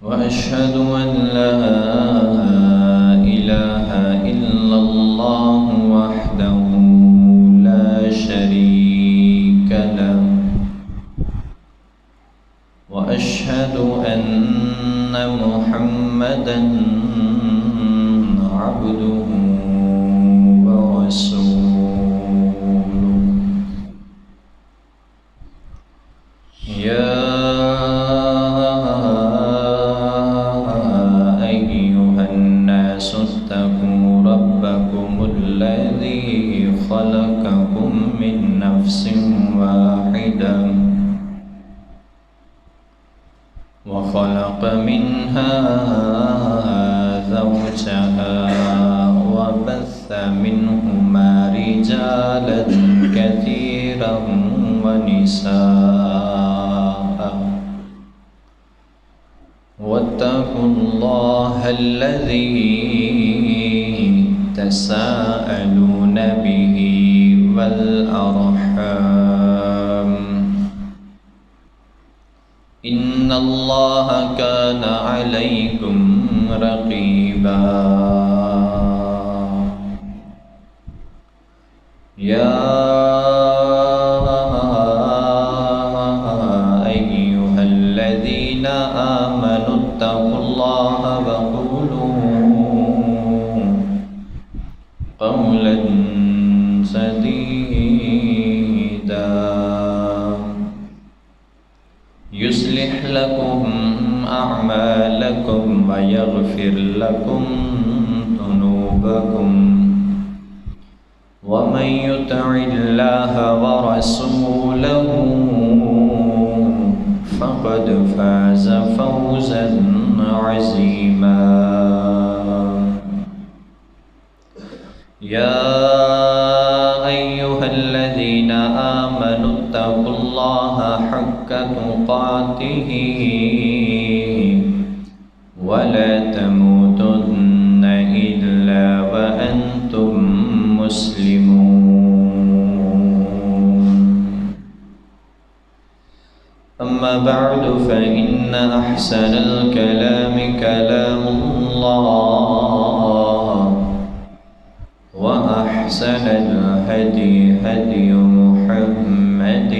وأشهد أن لا إله إلا الله وحده لا شريك له وأشهد أن محمدًا عبده ورسوله. يا أيها الناس اتقوا ربكم الذي خلقكم من نفس واحدة وخلق منها زوجها وبث منهما رجالا كثيرا ونساء واتقوا الله الذي تساءلون به والأرحام إن الله كان عليكم رقيبا. يا أيها الذين آمنوا اتقوا الله وقولوا قولا سديدا يصلح لكم أعمالكم ويغفر لكم ذنوبكم ومن يطع الله ورسوله فقد فاز فوزا عظيما. يا أيها الذين آمنوا اتقوا الله حق تقاته ولا تموتن إلا وأنتم مسلمون. أما بعد فإن أحسن الكلام كلام الله وأحسن الهدي هدي محمد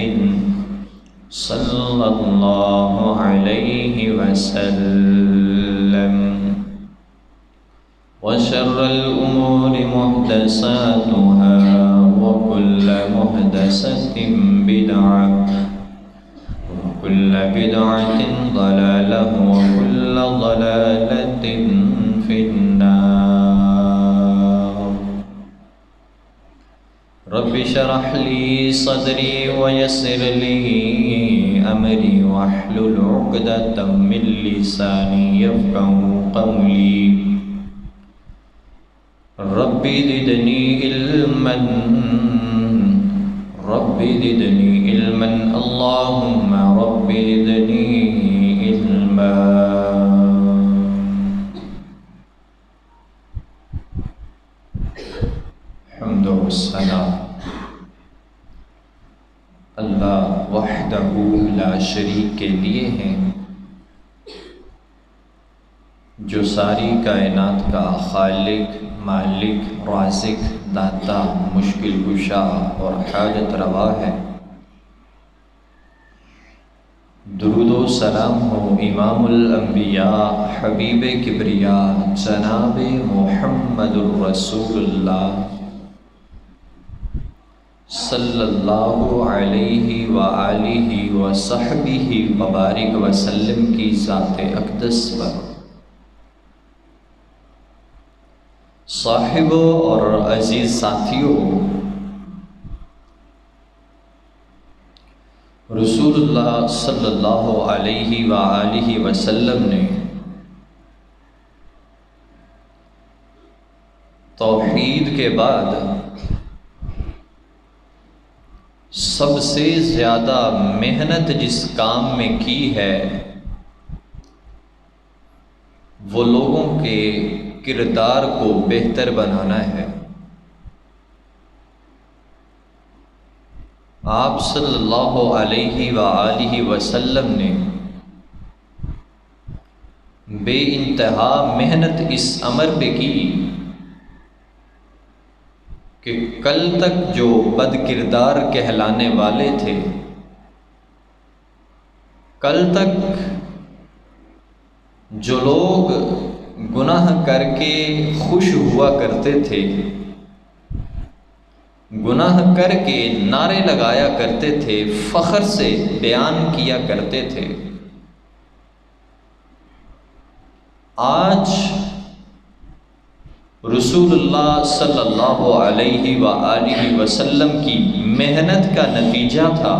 صلى الله عليه وسلم وشر الأمور محدثاتها وكل محدثة بدعة وكل بدعة ضلالة وكل ضلالة في النار. رب اشرح لي صدري ويسر لي أمري واحلل عقدة من لساني يفقهوا قولي. رب زدني علما اللهم رب زدني علما. حمد و ثنا اللہ وحدہ لا شریک کے لیے ہیں، جو ساری کائنات کا خالق، مالک، رازق، داتا، مشکل کشا اور حاجت روا ہے۔ درود و سلام ہو امام الانبیاء، حبیب کبریاء، جناب محمد الرسول اللہ صلی اللہ علیہ وآلہ وصحبہ وبارک وسلم کی ذات اقدس پر۔ صاحبوں اور عزیز ساتھیوں، رسول اللہ صلی اللہ علیہ وآلہ وسلم نے توحید کے بعد سب سے زیادہ محنت جس کام میں کی ہے وہ لوگوں کے کردار کو بہتر بنانا ہے۔ آپ صلی اللہ علیہ وآلہ وسلم نے بے انتہا محنت اس امر پہ کی کہ کل تک جو بد کردار کہلانے والے تھے، کل تک جو لوگ گناہ کر کے خوش ہوا کرتے تھے، گناہ کر کے نعرے لگایا کرتے تھے، فخر سے بیان کیا کرتے تھے، آج رسول اللہ صلی اللہ علیہ وآلہ وسلم کی محنت کا نتیجہ تھا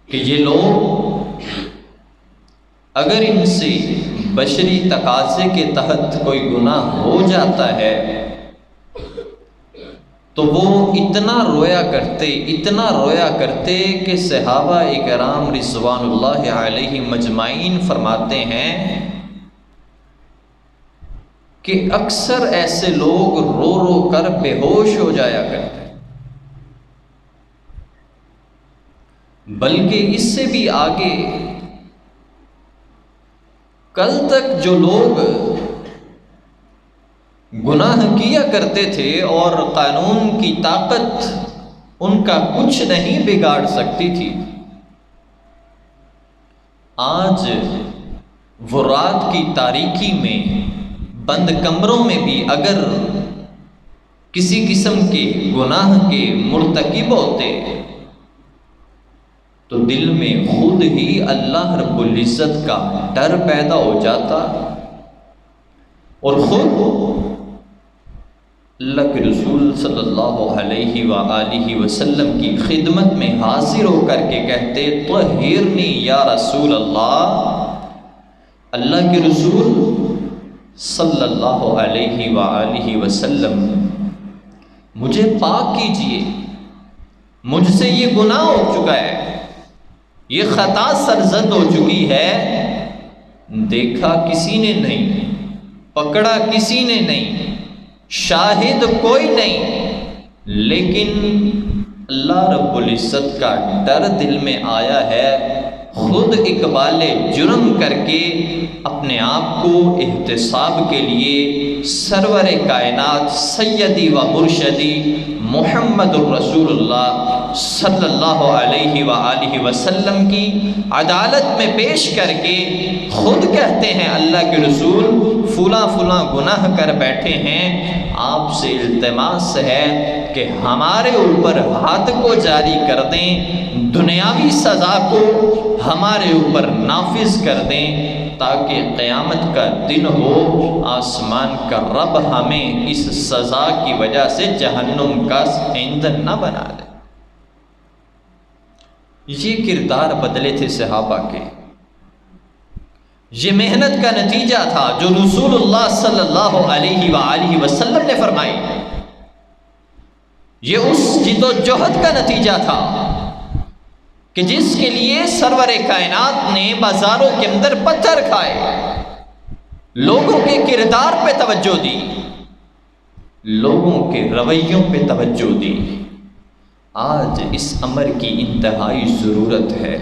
کہ یہ لوگ اگر ان سے بشری تقاضے کے تحت کوئی گناہ ہو جاتا ہے تو وہ اتنا رویا کرتے کہ صحابہ اکرام رضوان اللہ علیہ مجمعین فرماتے ہیں کہ اکثر ایسے لوگ رو رو کر بے ہوش ہو جایا کرتے ہیں، بلکہ اس سے بھی آگے کل تک جو لوگ گناہ کیا کرتے تھے اور قانون کی طاقت ان کا کچھ نہیں بگاڑ سکتی تھی، آج وہ رات کی تاریکی میں بند کمروں میں بھی اگر کسی قسم کے گناہ کے مرتکب ہوتے تو دل میں خود ہی اللہ رب العزت کا ڈر پیدا ہو جاتا اور خود اللہ کے رسول صلی اللہ علیہ وآلہ وسلم کی خدمت میں حاضر ہو کر کے کہتے طہرنی یا رسول اللہ کے رسول صلی اللہ علیہ وآلہ وسلم مجھے پاک کیجئے، مجھ سے یہ گناہ ہو چکا ہے، یہ خطا سرزد ہو چکی ہے، دیکھا کسی نے نہیں، پکڑا کسی نے نہیں، شاہد کوئی نہیں، لیکن اللہ رب العزت کا ڈر دل میں آیا ہے، خود اقبال جرم کر کے اپنے آپ کو احتساب کے لیے سرور کائنات سیدی و مرشدی محمد الرسول اللہ صلی اللہ علیہ وآلہ وسلم کی عدالت میں پیش کر کے خود کہتے ہیں اللہ کے رسول فلاں فلاں گناہ کر بیٹھے ہیں، آپ سے التماس ہے کہ ہمارے اوپر حد کو جاری کر دیں، دنیاوی سزا کو ہمارے اوپر نافذ کر دیں تاکہ قیامت کا دن ہو آسمان کا رب ہمیں اس سزا کی وجہ سے جہنم کا ایندھن نہ بنا دے۔ یہ کردار بدلے تھے صحابہ کے، یہ محنت کا نتیجہ تھا جو رسول اللہ صلی اللہ علیہ وآلہ وسلم نے فرمائی، یہ اس جد و جہد کا نتیجہ تھا کہ جس کے لیے سرور کائنات نے بازاروں کے اندر پتھر کھائے، لوگوں کے کردار پہ توجہ دی، لوگوں کے رویوں پہ توجہ دی۔ آج اس امر کی انتہائی ضرورت ہے،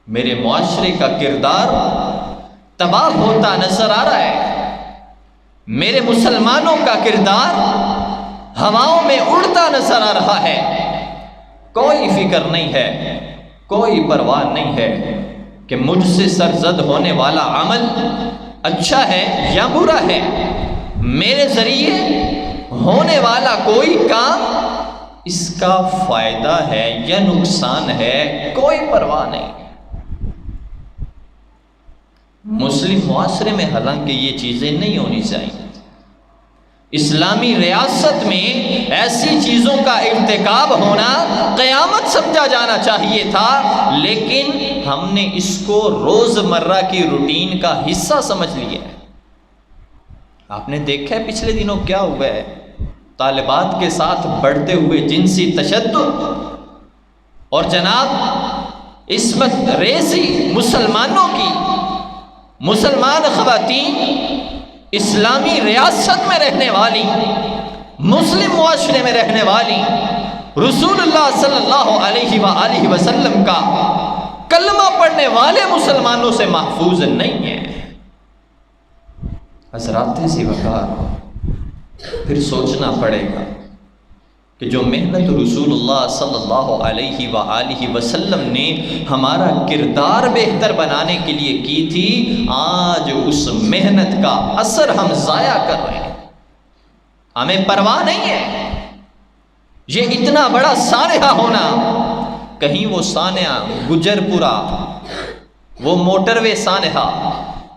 میرے معاشرے کا کردار تباہ ہوتا نظر آ رہا ہے، میرے مسلمانوں کا کردار ہواؤں میں اڑتا نظر آ رہا ہے، کوئی فکر نہیں ہے، کوئی پرواہ نہیں ہے کہ مجھ سے سرزد ہونے والا عمل اچھا ہے یا برا ہے، میرے ذریعے ہونے والا کوئی کام اس کا فائدہ ہے یا نقصان ہے، کوئی پرواہ نہیں۔ مسلم معاشرے میں حالانکہ یہ چیزیں نہیں ہونی چاہیے، اسلامی ریاست میں ایسی چیزوں کا ارتکاب ہونا قیامت سمجھا جانا چاہیے تھا، لیکن ہم نے اس کو روزمرہ کی روٹین کا حصہ سمجھ لیا ہے۔ آپ نے دیکھا ہے پچھلے دنوں کیا ہوا ہے، طالبات کے ساتھ بڑھتے ہوئے جنسی تشدد اور جناب عصمت ریزی مسلمانوں کی، مسلمان خواتین اسلامی ریاست میں رہنے والی، مسلم معاشرے میں رہنے والی، رسول اللہ صلی اللہ علیہ وآلہ وسلم کا کلمہ پڑھنے والے مسلمانوں سے محفوظ نہیں ہے۔ حضرات ذی وقار، پھر سوچنا پڑے گا کہ جو محنت رسول اللہ صلی اللہ علیہ وآلہ وسلم نے ہمارا کردار بہتر بنانے کے لیے کی تھی، آج اس محنت کا اثر ہم ضائع کر رہے ہیں، ہمیں پرواہ نہیں ہے۔ یہ اتنا بڑا سانحہ ہونا، کہیں وہ سانحہ گجر پورا، وہ موٹر وے سانحہ،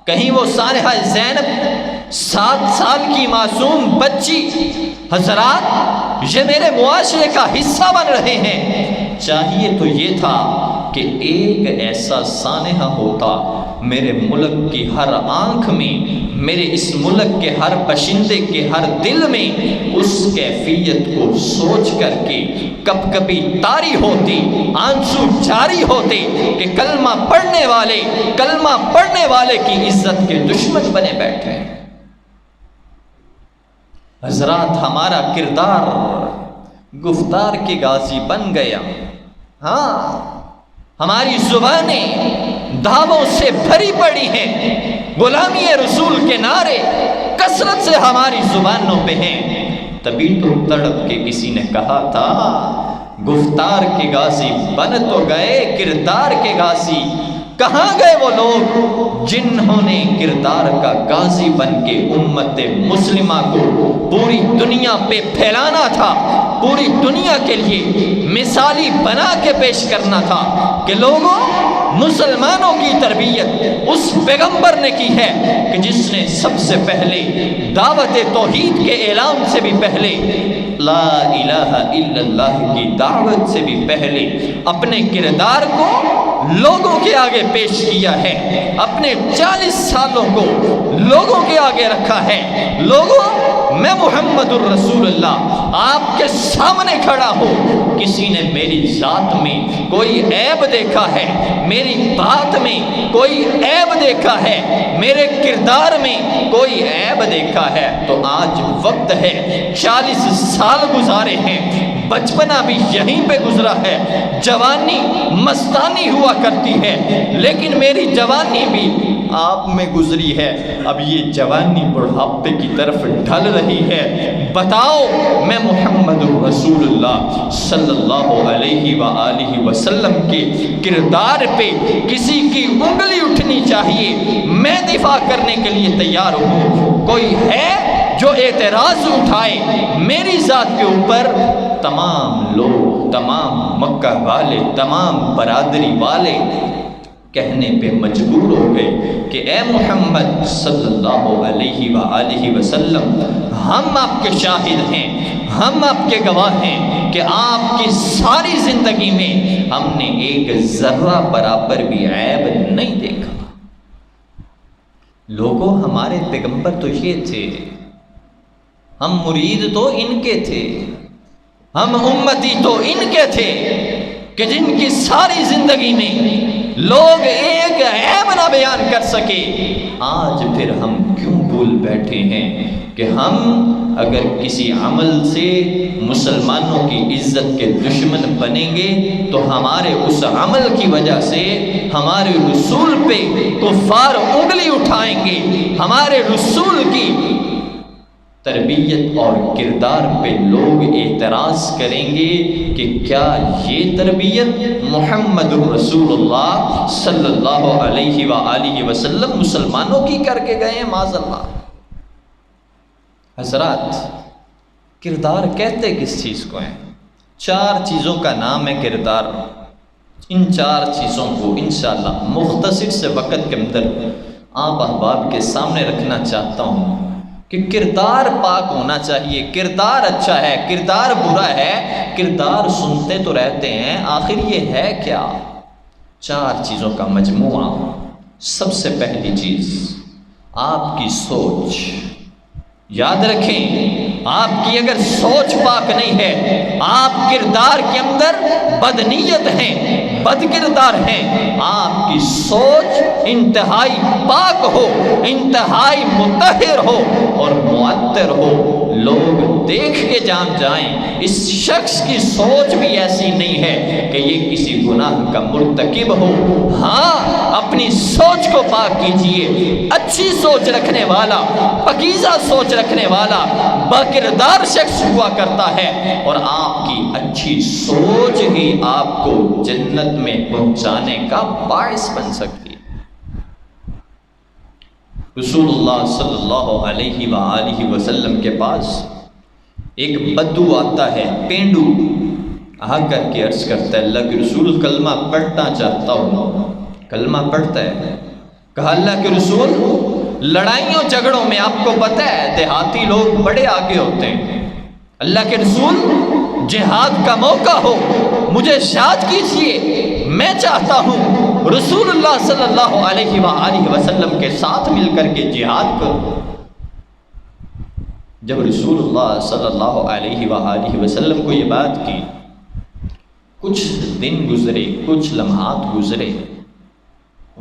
کہیں وہ سانحہ زینب 7 سال کی معصوم بچی، حضرات یہ میرے معاشرے کا حصہ بن رہے ہیں۔ چاہیے تو یہ تھا کہ ایک ایسا سانحہ ہوتا میرے ملک کی ہر آنکھ میں، میرے اس ملک کے ہر باشندے کے ہر دل میں اس کیفیت کو سوچ کر کے کب کبھی طاری ہوتی، آنسو جاری ہوتے کہ کلمہ پڑھنے والے کی عزت کے دشمن بنے بیٹھے ہیں۔ حضرات ہمارا کردار گفتار کے غازی بن گیا، ہاں ہماری زبانیں دعووں سے بھری پڑی ہیں، غلامی رسول کے نعرے کثرت سے ہماری زبانوں پہ ہیں۔ تبھی تو تڑپ کے کسی نے کہا تھا گفتار کے غازی بن تو گئے، کردار کے غازی کہاں گئے وہ لوگ جنہوں نے کردار کا غازی بن کے امت مسلمہ کو پوری دنیا پہ پھیلانا تھا، پوری دنیا کے لیے مثالی بنا کے پیش کرنا تھا کہ لوگوں مسلمانوں کی تربیت اس پیغمبر نے کی ہے کہ جس نے سب سے پہلے دعوت توحید کے اعلان سے بھی پہلے، لا الہ الا اللہ کی دعوت سے بھی پہلے اپنے کردار کو لوگوں کے آگے پیش کیا ہے، اپنے 40 سالوں کو لوگوں کے آگے رکھا ہے۔ لوگوں، میں محمد الرسول اللہ آپ کے سامنے کھڑا ہوں، کسی نے میری ذات میں کوئی عیب دیکھا ہے، میری بات میں کوئی عیب دیکھا ہے، میرے کردار میں کوئی عیب دیکھا ہے تو آج وقت ہے، 40 سال گزارے ہیں، بچپنا بھی یہیں پہ گزرا ہے، جوانی مستانی ہوا کرتی ہے، لیکن میری جوانی بھی آپ میں گزری ہے، اب یہ جوانی بڑھاپے کی طرف ڈھل رہی ہے۔ بتاؤ میں محمد رسول اللہ صلی اللہ علیہ وآلہ وسلم کے کردار پہ کسی کی انگلی اٹھنی چاہیے، میں دفاع کرنے کے لیے تیار ہوں۔ کوئی ہے جو اعتراض اٹھائے میری ذات کے اوپر، تمام لوگ، تمام مکہ والے، تمام برادری والے کہنے پہ مجبور ہو گئے کہ اے محمد صلی اللہ علیہ وآلہ وسلم، ہم آپ کے شاہد ہیں، ہم آپ کے گواہ ہیں کہ آپ کی ساری زندگی میں ہم نے ایک ذرہ برابر بھی عیب نہیں دیکھا۔ لوگوں، ہمارے پیغمبر تو یہ تھے، ہم مرید تو ان کے تھے، ہم امتی تو ان کے تھے کہ جن کی ساری زندگی میں لوگ ایک عیب نہ بیان کر سکے۔ آج پھر ہم کیوں بھول بیٹھے ہیں کہ ہم اگر کسی عمل سے مسلمانوں کی عزت کے دشمن بنیں گے تو ہمارے اس عمل کی وجہ سے ہمارے رسول پہ کفار انگلی اٹھائیں گے، ہمارے رسول کی تربیت اور کردار پہ لوگ اعتراض کریں گے کہ کیا یہ تربیت محمد رسول اللہ صلی اللہ علیہ وآلہ وسلم مسلمانوں کی کر کے گئے ہیں؟ معاذ اللہ۔ حضرات، کردار کہتے کس چیز کو ہیں؟ 4 چیزوں کا نام ہے کردار۔ ان 4 چیزوں کو انشاءاللہ مختصر سے وقت کے اندر آپ احباب کے سامنے رکھنا چاہتا ہوں کہ کردار پاک ہونا چاہیے۔ کردار اچھا ہے، کردار برا ہے، کردار سنتے تو رہتے ہیں، آخر یہ ہے کیا؟ 4 چیزوں کا مجموعہ۔ سب سے پہلی چیز آپ کی سوچ۔ یاد رکھیں، آپ کی اگر سوچ پاک نہیں ہے، آپ کردار کے اندر بدنیت ہیں، بد کردار ہیں، آپ کی سوچ انتہائی پاک ہو، انتہائی مطہر ہو اور معطر ہو، لوگ دیکھ کے جان جائیں اس شخص کی سوچ بھی ایسی نہیں ہے کہ یہ کسی گناہ کا مرتکب ہو۔ ہاں، اپنی سوچ کو پاک کیجئے۔ اچھی سوچ رکھنے والا، پاکیزہ سوچ رکھنے والا باکردار شخص ہوا کرتا ہے، اور آپ کی اچھی سوچ ہی آپ کو جنت میں پہنچانے کا باعث بن سکتی ہے۔ رسول اللہ صلی اللہ علیہ وآلہ وسلم کے پاس ایک بدو آتا ہے، پینڈو آ کر کے عرض کرتا ہے، اللہ کے رسول کلمہ پڑھنا چاہتا ہوں۔ کلمہ پڑھتا ہے، کہا اللہ کے رسول لڑائیوں جھگڑوں میں آپ کو پتہ ہے دیہاتی لوگ بڑے آگے ہوتے ہیں، اللہ کے رسول جہاد کا موقع ہو مجھے ارشاد کیجیے، میں چاہتا ہوں رسول اللہ صلی اللہ علیہ وآلہ وسلم کے ساتھ مل کر کے جہاد کروں۔ جب رسول اللہ صلی اللہ علیہ وآلہ وسلم کو یہ بات کی، کچھ دن گزرے، کچھ لمحات گزرے،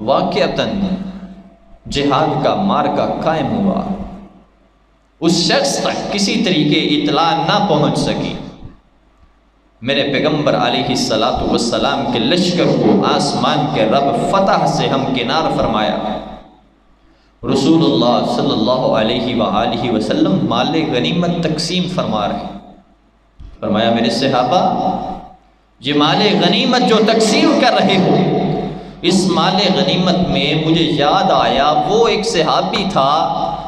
واقعتاً جہاد کا مارکہ قائم ہوا۔ اس شخص تک کسی طریقے اطلاع نہ پہنچ سکی۔ میرے پیغمبر علیہ السلام کے لشکر کو آسمان کے رب فتح سے ہمکنار فرمایا۔ رسول اللہ صلی اللہ علیہ وآلہ وسلم مال غنیمت تقسیم فرما رہے، فرمایا میرے صحابہ یہ مال غنیمت جو تقسیم کر رہے ہو، اس مال غنیمت میں مجھے یاد آیا وہ ایک صحابی تھا،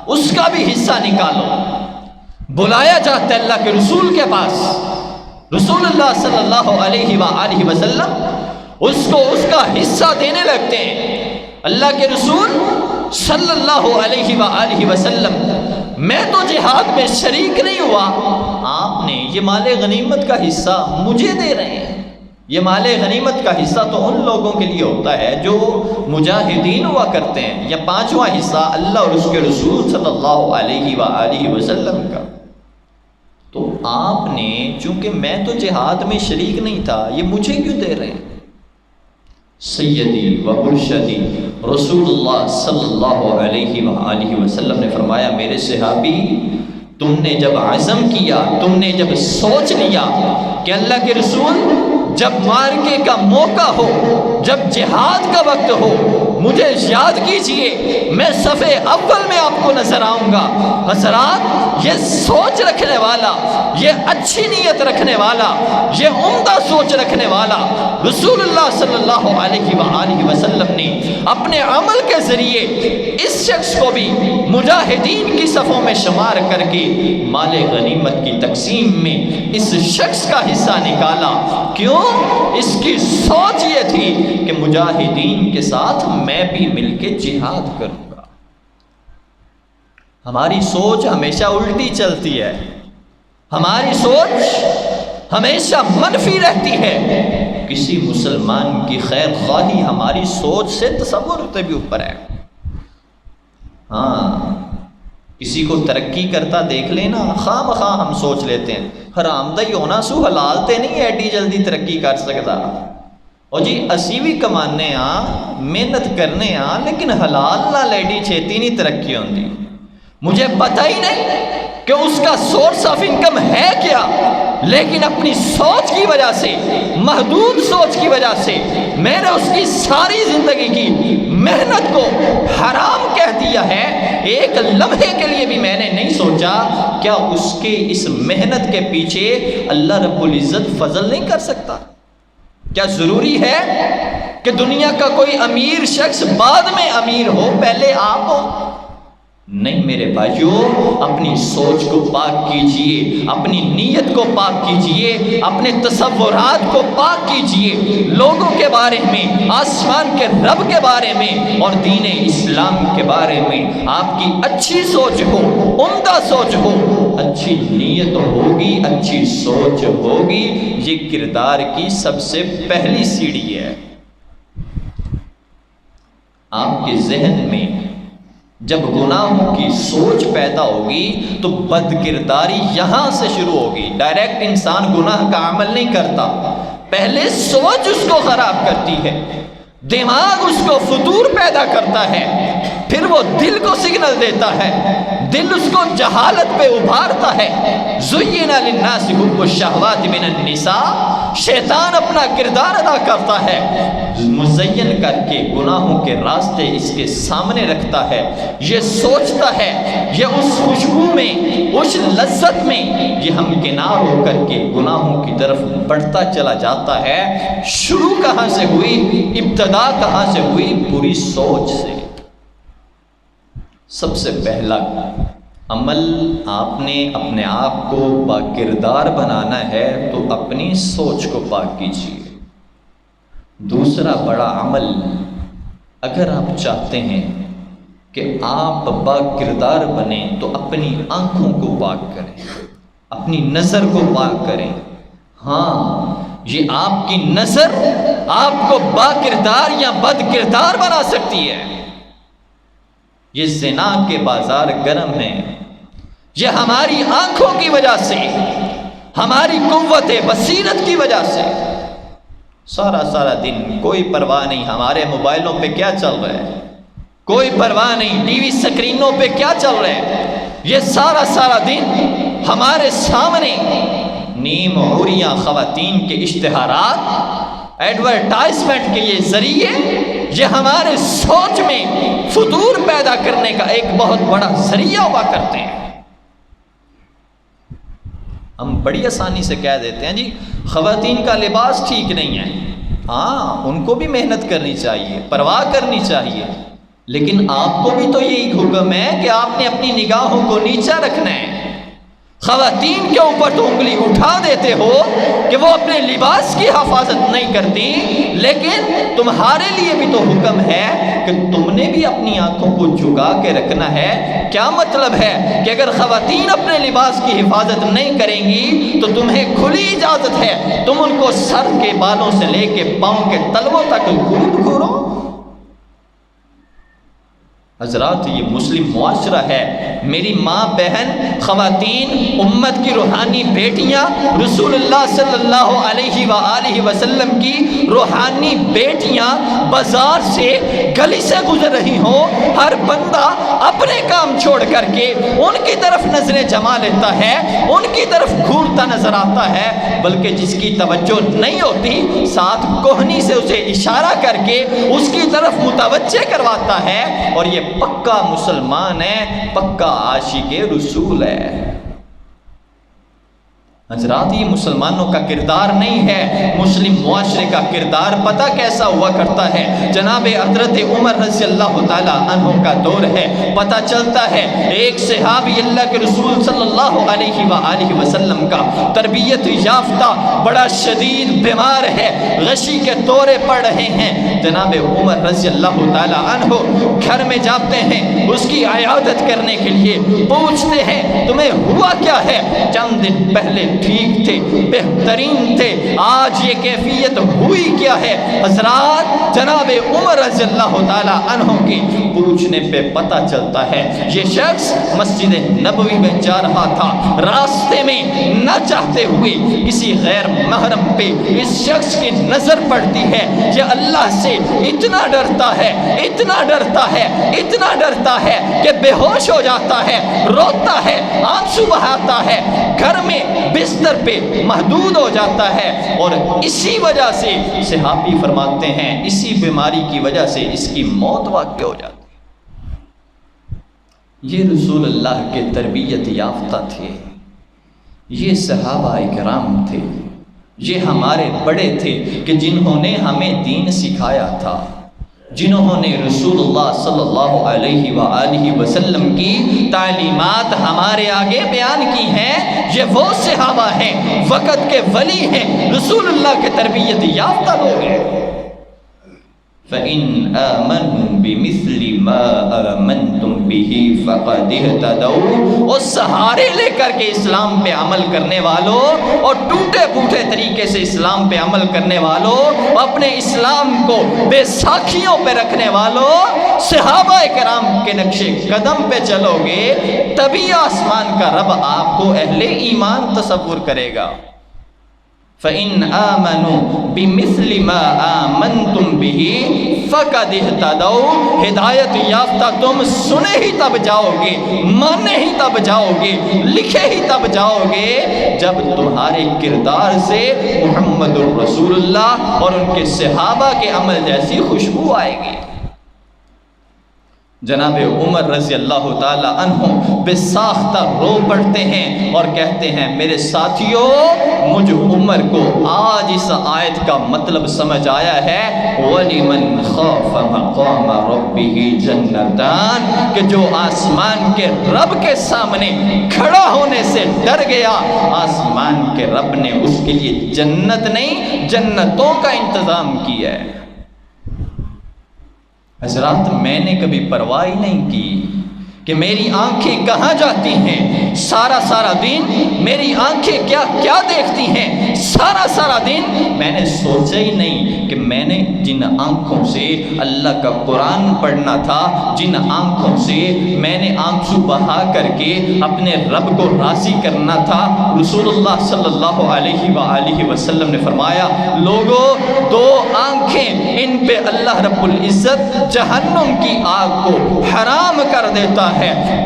اس کا بھی حصہ نکالو۔ بلایا جاتا ہے اللہ کے رسول کے پاس، رسول اللہ صلی اللہ علیہ وآلہ وسلم اس کو اس کا حصہ دینے لگتے ہیں۔ اللہ کے رسول صلی اللہ علیہ وآلہ وسلم میں تو جہاد میں شریک نہیں ہوا، آپ نے یہ مال غنیمت کا حصہ مجھے دے رہے ہیں۔ یہ مال غنیمت کا حصہ تو ان لوگوں کے لیے ہوتا ہے جو مجاہدین ہوا کرتے ہیں، یا پانچواں حصہ اللہ اور اس کے رسول صلی اللہ علیہ وآلہ وسلم کا۔ تو آپ نے، چونکہ میں تو جہاد میں شریک نہیں تھا، یہ مجھے کیوں دے رہے ہیں؟ سیدی و مرشدی رسول اللہ صلی اللہ علیہ وآلہ وسلم نے فرمایا میرے صحابی، تم نے جب عزم کیا، تم نے جب سوچ لیا کہ اللہ کے رسول جب مارکے کا موقع ہو، جب جہاد کا وقت ہو، مجھے یاد کیجئے، میں صفِ اول میں آپ کو نظر آؤں گا۔ حضرات، یہ سوچ رکھنے والا، یہ اچھی نیت رکھنے والا، یہ عمدہ سوچ رکھنے والا رسول اللہ صلی اللہ علیہ وآلہ وسلم نے اپنے عمل کے ذریعے اس شخص کو بھی مجاہدین کی صفوں میں شمار کر کے مال غنیمت کی تقسیم میں اس شخص کا حصہ نکالا۔ کیوں؟ اس کی سوچ یہ تھی کہ مجاہدین کے ساتھ میں بھی مل کے جہاد کروں گا۔ ہماری سوچ ہمیشہ الٹی چلتی ہے، ہماری سوچ ہمیشہ منفی رہتی ہے۔ کسی مسلمان کی خیر خواہی ہماری سوچ سے تصور سے بھی اوپر ہے۔ ہاں، کسی کو ترقی کرتا دیکھ لینا، خواہ مخواہ ہم سوچ لیتے ہیں حرام دہی ہونا سو حلال تے نہیں ایڈی جلدی ترقی کر سکتا، اور جی اسی بھی کمانے ہاں، محنت کرنے ہاں، لیکن حلال نہ لیڈی چھیتی نہیں ترقی ہوندی۔ مجھے پتہ ہی نہیں کہ اس کا سورس آف انکم ہے کیا، لیکن اپنی سوچ کی وجہ سے، محدود سوچ کی وجہ سے میں نے اس کی ساری زندگی کی محنت کو حرام کہہ دیا ہے۔ ایک لمحے کے لیے بھی میں نے نہیں سوچا کیا اس کے اس محنت کے پیچھے اللہ رب العزت فضل نہیں کر سکتا؟ کیا ضروری ہے کہ دنیا کا کوئی امیر شخص بعد میں امیر ہو، پہلے آپ ہو؟ نہیں میرے بھائیوں، اپنی سوچ کو پاک کیجئے، اپنی نیت کو پاک کیجئے، اپنے تصورات کو پاک کیجئے، لوگوں کے بارے میں، آسمان کے رب کے بارے میں اور دین اسلام کے بارے میں آپ کی اچھی سوچ ہو، عمدہ سوچ ہو، اچھی نیت ہوگی، اچھی سوچ ہوگی۔ یہ کردار کی سب سے پہلی سیڑھی ہے۔ آپ کے ذہن میں جب گناہوں کی سوچ پیدا ہوگی تو بد کرداری یہاں سے شروع ہوگی۔ ڈائریکٹ انسان گناہ کا عمل نہیں کرتا، پہلے سوچ اس کو خراب کرتی ہے۔ دماغ اس کو فطور پیدا کرتا ہے، پھر وہ دل کو سگنل دیتا ہے، دل اس کو جہالت پہ ابھارتا ہے۔ زُيِّنَ لِلنَّاسِ حُبُّ الشَّهَوَاتِ مِنَ النِّسَاءِ، شیطان اپنا کردار ادا کرتا ہے، مزین کر کے گناہوں کے راستے اس کے سامنے رکھتا ہے۔ یہ سوچتا ہے، یہ اس خوشبو میں، اس لذت میں یہ ہمکنار ہو کر کے گناہوں کی طرف بڑھتا چلا جاتا ہے۔ شروع کہاں سے ہوئی؟ ابتدا کہاں سے ہوئی؟ بری سوچ سے۔ سب سے پہلا عمل آپ نے اپنے آپ کو با کردار بنانا ہے تو اپنی سوچ کو پاک کیجیے۔ دوسرا بڑا عمل، اگر آپ چاہتے ہیں کہ آپ با کردار بنیں تو اپنی آنکھوں کو پاک کریں، اپنی نظر کو پاک کریں۔ ہاں، یہ آپ کی نظر آپ کو با کردار یا بد کردار بنا سکتی ہے۔ یہ زنا کے بازار گرم ہیں، یہ ہماری آنکھوں کی وجہ سے، ہماری قوت بصیرت کی وجہ سے۔ سارا دن کوئی پرواہ نہیں ہمارے موبائلوں پہ کیا چل رہا ہے، کوئی پرواہ نہیں ٹی وی سکرینوں پہ کیا چل رہا ہے۔ یہ سارا دن ہمارے سامنے نیم عوریاں خواتین کے اشتہارات، ایڈورٹائزمنٹ کے یہ ذریعے، یہ ہمارے سوچ میں فطور پیدا کرنے کا ایک بہت بڑا ذریعہ ہوا کرتے ہیں۔ ہم بڑی آسانی سے کہہ دیتے ہیں جی خواتین کا لباس ٹھیک نہیں ہے۔ ہاں، ان کو بھی محنت کرنی چاہیے، پرواہ کرنی چاہیے، لیکن آپ کو بھی تو یہی حکم ہے کہ آپ نے اپنی نگاہوں کو نیچا رکھنا ہے۔ خواتین کے اوپر تو انگلی اٹھا دیتے ہو کہ وہ اپنے لباس کی حفاظت نہیں کرتی، لیکن تمہارے لیے بھی تو حکم ہے کہ تم نے بھی اپنی آنکھوں کو جھکا کے رکھنا ہے۔ کیا مطلب ہے کہ اگر خواتین اپنے لباس کی حفاظت نہیں کریں گی تو تمہیں کھلی اجازت ہے تم ان کو سر کے بالوں سے لے کے پاؤں کے تلووں تک گھورو۔ حضرات، یہ مسلم معاشرہ ہے۔ میری ماں، بہن، خواتین، امت کی روحانی بیٹیاں، رسول اللہ صلی اللہ علیہ وآلہ وسلم کی روحانی بیٹیاں بازار سے، گلی سے گزر رہی ہوں، ہر بندہ اپنے کام چھوڑ کر کے ان کی طرف نظریں جما لیتا ہے، ان کی طرف گھورتا نظر آتا ہے، بلکہ جس کی توجہ نہیں ہوتی ساتھ کوہنی سے اسے اشارہ کر کے اس کی طرف متوجہ کرواتا ہے، اور یہ پکا مسلمان ہے، پکا عاشق رسول ہے۔ حضرات، یہ مسلمانوں کا کردار نہیں ہے۔ مسلم معاشرے کا کردار پتہ کیسا ہوا کرتا ہے؟ جناب حضرت عمر رضی اللہ تعالی عنہ کا دور ہے، پتہ چلتا ہے ایک صحابی اللہ کے رسول صلی اللہ علیہ وآلہ وسلم کا تربیت یافتہ بڑا شدید بیمار ہے، غشی کے دورے پڑ رہے ہیں۔ جناب عمر رضی اللہ تعالی عنہ گھر میں جاتے ہیں، اس کی عیادت کرنے کے لیے پوچھتے ہیں تمہیں ہوا کیا ہے؟ چند دن پہلے ٹھیک تھے، بہترین تھے، آج یہ کیفیت ہوئی کیا ہے؟ حضرات، جناب عمر رضی اللہ تعالی عنہ کے پوچھنے پہ پتہ چلتا ہے یہ شخص مسجد نبوی میں جا رہا تھا، راستے میں نہ چاہتے ہوئے کسی غیر محرم پہ اس شخص کی نظر پڑتی ہے۔ یہ اللہ سے اتنا ڈرتا ہے، اتنا ڈرتا ہے، اتنا ڈرتا ہے کہ بے ہوش ہو جاتا ہے، روتا ہے، آنسو بہاتا ہے، گھر میں بستر پہ محدود ہو جاتا ہے، اور اسی وجہ سے صحابی فرماتے ہیں اسی بیماری کی وجہ سے اس کی موت واقع ہو جاتی ہے۔ یہ رسول اللہ کے تربیت یافتہ تھے، یہ صحابہ اکرام تھے، یہ ہمارے بڑے تھے کہ جنہوں نے ہمیں دین سکھایا تھا، جنہوں نے رسول اللہ صلی اللہ علیہ وآلہ وسلم کی تعلیمات ہمارے آگے بیان کی ہیں۔ یہ وہ صحابہ ہیں، وقت کے ولی ہیں، رسول اللہ کے تربیت یافتہ لوگ ہیں۔ فَإِنْ آمَنُوا بِمِثْلِ مَا آمَنْتُمْ بِهِ فَقَدِ اهْتَدَوْا، اور سہارے لے کر کے اسلام پہ عمل کرنے والوں اور ٹوٹے پھوٹے طریقے سے اسلام پہ عمل کرنے والوں، اپنے اسلام کو بے ساکھیوں پہ رکھنے والوں، صحابہ کرام کے نقش قدم پہ چلو گے تبھی آسمان کا رب آپ کو اہل ایمان تصور کرے گا۔ فَإِنْ آمَنُوا بِمِثْلِ مَا آمَنْتُمْ بِهِ فقد اہتدوا، ہدایت یافتہ تم سنے ہی تب جاؤ گے، مانے ہی تب جاؤ گے، لکھے ہی تب جاؤ گے جب تمہارے کردار سے محمد الرسول اللہ اور ان کے صحابہ کے عمل جیسی خوشبو آئے گی۔ جناب عمر رضی اللہ تعالی عنہ بے ساختہ رو پڑتے ہیں اور کہتے ہیں میرے ساتھیوں، مجھ عمر کو آج اس آیت کا مطلب سمجھ آیا ہے، وَلِمَنْ خَافَ مَقَامَ رَبِّهِ جَنَّتَانِ، کہ جو آسمان کے رب کے سامنے کھڑا ہونے سے ڈر گیا، آسمان کے رب نے اس کے لیے جنت نہیں جنتوں کا انتظام کیا ہے۔ حضرات، میں نے کبھی پرواہ نہیں کی کہ میری آنکھیں کہاں جاتی ہیں، سارا دن میری آنکھیں کیا کیا دیکھتی ہیں، سارا دن میں نے سوچا ہی نہیں کہ میں نے جن آنکھوں سے اللہ کا قرآن پڑھنا تھا، جن آنکھوں سے میں نے آنسو بہا کر کے اپنے رب کو راضی کرنا تھا۔ رسول اللہ صلی اللہ علیہ وآلہ وسلم نے فرمایا، لوگوں، دو آنکھیں، ان پہ اللہ رب العزت جہنم کی آگ کو حرام کر دیتا ہے۔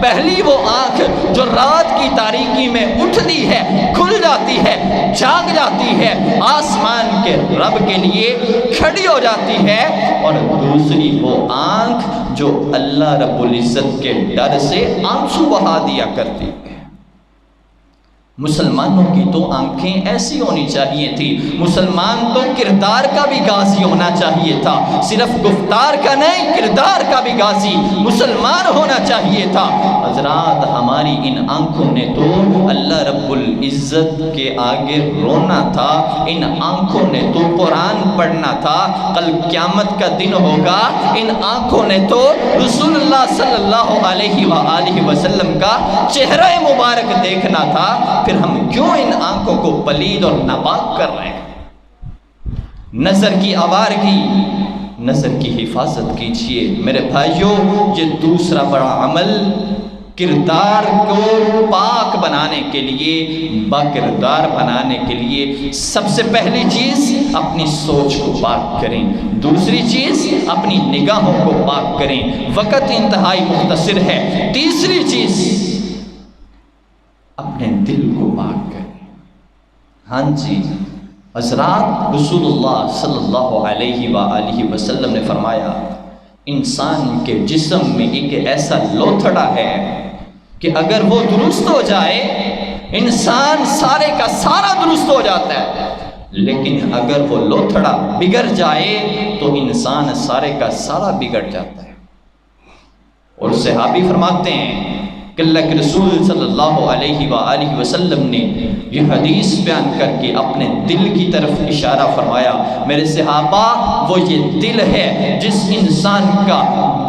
پہلی وہ آنکھ جو رات کی تاریکی میں اٹھتی ہے، کھل جاتی ہے، جاگ جاتی ہے، آسمان کے رب کے لیے کھڑی ہو جاتی ہے، اور دوسری وہ آنکھ جو اللہ رب العزت کے ڈر سے آنسو بہا دیا کرتی ہے۔ مسلمانوں کی تو آنکھیں ایسی ہونی چاہیے تھی، مسلمان تو کردار کا بھی غازی ہونا چاہیے تھا، صرف گفتار کا نہیں، کردار کا بھی غازی مسلمان ہونا چاہیے تھا۔ حضرات، ہماری ان آنکھوں نے تو اللہ رب العزت کے آگے رونا تھا، ان آنکھوں نے تو قرآن پڑھنا تھا، کل قیامت کا دن ہوگا، ان آنکھوں نے تو رسول اللہ صلی اللہ علیہ وآلہ وسلم کا چہرہ مبارک دیکھنا تھا، پھر ہم کیوں ان آنکھوں کو پلید اور ناپاک کر رہے ہیں؟ نظر کی آوارگی، نظر کی حفاظت کیجئے میرے بھائیوں۔ یہ دوسرا بڑا عمل، کردار کو پاک بنانے کے لیے، باکردار بنانے کے لیے سب سے پہلی چیز اپنی سوچ کو پاک کریں، دوسری چیز اپنی نگاہوں کو پاک کریں، وقت انتہائی مختصر ہے، تیسری چیز اپنے دل کو پاک کریں۔ ہاں جی حضرات، رسول اللہ صلی اللہ علیہ وآلہ وسلم نے فرمایا، انسان کے جسم میں ایک ایسا لوتھڑا ہے کہ اگر وہ درست ہو جائے، انسان سارے کا سارا درست ہو جاتا ہے، لیکن اگر وہ لوتھڑا بگڑ جائے تو انسان سارے کا سارا بگڑ جاتا ہے۔ اور صحابی فرماتے ہیں کہ اللہ کے رسول صلی اللہ علیہ وآلہ وسلم نے یہ حدیث بیان کر کے اپنے دل کی طرف اشارہ فرمایا، میرے صحابہ، وہ یہ دل ہے، جس انسان کا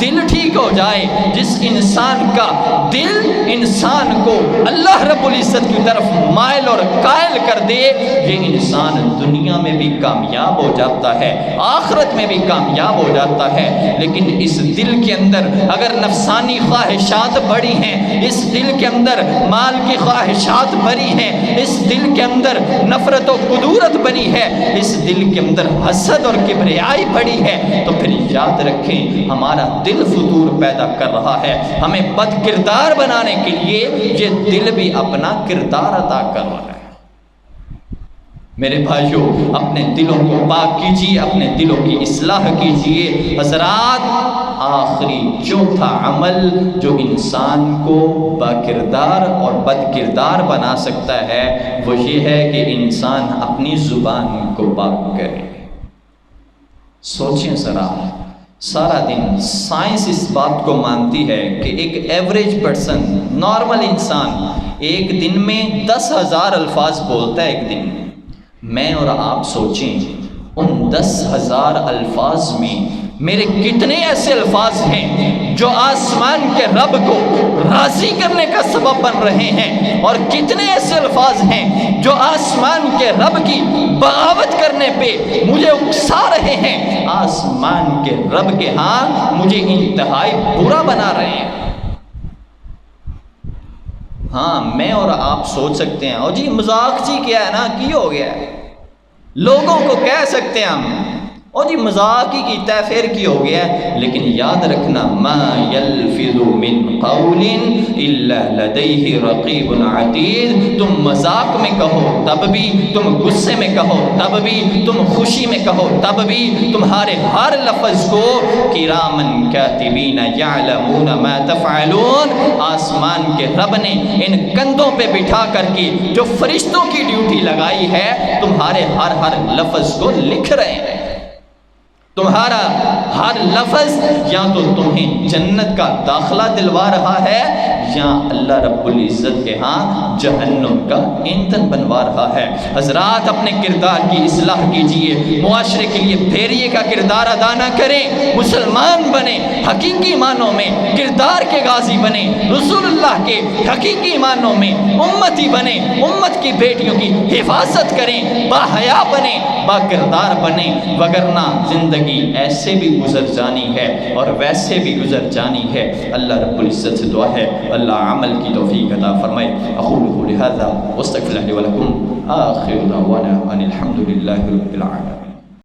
دل ٹھیک ہو جائے، جس انسان کا دل انسان کو اللہ رب العزت کی طرف مائل اور قائل کر دے، یہ انسان دنیا میں بھی کامیاب ہو جاتا ہے، آخرت میں بھی کامیاب ہو جاتا ہے۔ لیکن اس دل کے اندر اگر نفسانی خواہشات بڑی ہیں، اس دل کے اندر مال کی خواہشات بری ہیں، اس دل کے اندر نفرت و قدورت بری ہے، اس دل کے اندر حسد اور کبریائی بڑی ہے، تو پھر یاد رکھیں ہمارا دل فتور پیدا کر رہا ہے۔ ہمیں بد کردار بنانے کے لیے یہ دل بھی اپنا کردار ادا کر رہا ہے۔ میرے بھائیوں، اپنے دلوں کو پاک کیجیے، اپنے دلوں کی اصلاح کیجیے۔ حضرات، آخری چوتھا عمل جو انسان کو باکردار اور بد کردار بنا سکتا ہے، وہ یہ ہے کہ انسان اپنی زبان کو پاک کرے۔ سوچیں ذرا، سارا دن سائنس اس بات کو مانتی ہے کہ ایک ایوریج پرسن، نارمل انسان ایک دن میں 10,000 الفاظ بولتا ہے ایک دن میں۔ میں اور آپ سوچیں ان 10,000 الفاظ میں میرے کتنے ایسے الفاظ ہیں جو آسمان کے رب کو راضی کرنے کا سبب بن رہے ہیں، اور کتنے ایسے الفاظ ہیں جو آسمان کے رب کی بغاوت کرنے پہ مجھے اکسا رہے ہیں، آسمان کے رب کے ہاں مجھے انتہائی برا بنا رہے ہیں۔ ہاں، میں اور آپ سوچ سکتے ہیں، اور جی مذاق جی کیا ہے نا، کی ہو گیا ہے، لوگوں کو کہہ سکتے ہیں ہم اور جی مذاق ہی کیتا ہے، پھر کی ہو گیا ہے، لیکن یاد رکھنا ما یلفظ من قول الا لدیہ رقیب عتید، تم مذاق میں کہو تب بھی، تم غصے میں کہو تب بھی، تم خوشی میں کہو تب بھی، تمہارے ہر لفظ کو کرامن کاتبین یعلمون ما تفعلون، آسمان کے رب نے ان کندھوں پہ بٹھا کر کے جو فرشتوں کی ڈیوٹی لگائی ہے، تمہارے ہر لفظ کو لکھ رہے ہیں۔ تمہارا ہر لفظ یا تو تمہیں جنت کا داخلہ دلوا رہا ہے، یا اللہ رب العزت کے ہاں جہنم کا ایندھن بنوا رہا ہے۔ حضرات اپنے کردار کی اصلاح کیجئے، معاشرے کے لیے بھیڑیے کا کردار ادا نہ کریں، مسلمان بنیں، حقیقی معنوں میں کردار کے غازی بنیں، رسول اللہ کے حقیقی معنوں میں امتی بنیں، امت کی بیٹیوں کی حفاظت کریں، باحیا بنیں، با کردار بنیں، وگرنہ زندگی ایسے بھی گزر جانی ہے اور ویسے بھی گزر جانی ہے۔ اللہ رب العزت سے دعا ہے اللہ عمل کی توفیق عطا فرمائے۔ اقول قولی ھذا واستغفر اللہ لی ولکم، آخر دعوانا ان الحمد للہ رب العالمین۔